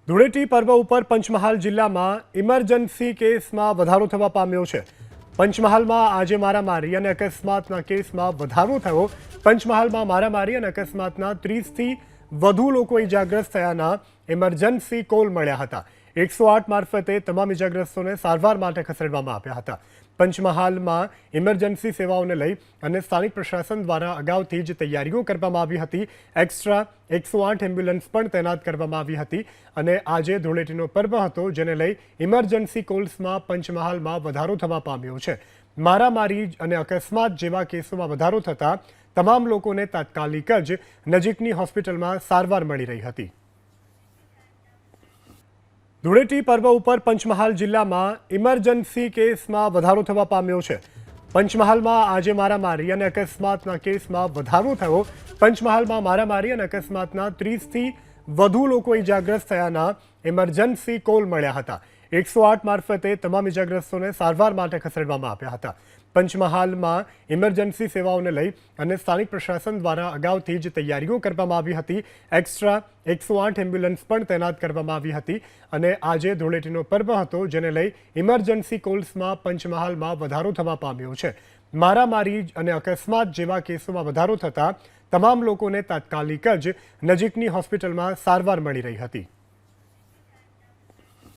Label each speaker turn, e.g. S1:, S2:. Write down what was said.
S1: ધૂળેટી પર્વ ઉપર પંચમહાલ જિલ્લામાં ઇમરજન્સી કેસમાં વધારો થવા પામ્યો છે। પંચમહાલમાં આજે મારામારી અને અકસ્માતના કેસમાં વધારો થયો। પંચમહાલમાં મારામારી અને અકસ્માતના 30થી વધુ લોકો ઇજાગ્રસ્ત થયાના ઇમરજન્સી કોલ મળ્યા હતા। 108 મારફતે તમામ ઇજાગ્રસ્તોને સારવાર માટે ખસેડવામાં આવ્યા હતા। પંચમહાલમાં ઇમરજન્સી સેવાઓને લઈ અને સ્થાનિક પ્રશાસન દ્વારા અગાઉથી જ તૈયારીઓ કરવામાં આવી હતી। એક્સ્ટ્રા 108 એમ્બ્યુલન્સ પણ તૈનાત કરવામાં આવી હતી અને આજે ધૂળેટીનો પર્વ હતો, જેને લઈ ઇમરજન્સી કોલ્સમાં પંચમહાલમાં વધારો થવા પામ્યો છે। મારામારી અને અકસ્માત જેવા કેસોમાં વધારો થતાં તમામ લોકોને તાત્કાલિક જ નજીકની હોસ્પિટલમાં સારવાર મળી રહી હતી। ધૂળેટી પર્વ ઉપર પંચમહાલ જિલ્લામાં ઇમરજન્સી કેસમાં વધારો થવા પામ્યો છે। પંચમહાલમાં આજે મારામારી અને અકસ્માતના કેસમાં વધારો થયો। પંચમહાલમાં મારામારી અને અકસ્માતના 30થી વધુ લોકો ઇજાગ્રસ્ત થયાના ઇમરજન્સી કોલ મળ્યા હતા। 108 મારફતે તમામ ઇજાગ્રસ્તોને સારવાર માટે ખસેડવામાં આવ્યા હતા। પંચમહાલમાં ઇમરજન્સી સેવાઓને લઈ અને સ્થાનિક પ્રશાસન દ્વારા અગાઉથી જ તૈયારીઓ કરવામાં આવી હતી। એક્સ્ટ્રા 108 એમ્બ્યુલન્સ પણ તૈનાત કરવામાં આવી હતી અને આજે ધૂળેટીનો પર્વ હતો, જેને લઈ ઇમરજન્સી કોલ્સમાં પંચમહાલમાં વધારો થવા પામ્યો છે। મારામારી અને અકસ્માત જેવા કેસોમાં વધારો થતાં તમામ લોકોને તાત્કાલિક જ નજીકની હોસ્પિટલમાં સારવાર મળી રહી હતી।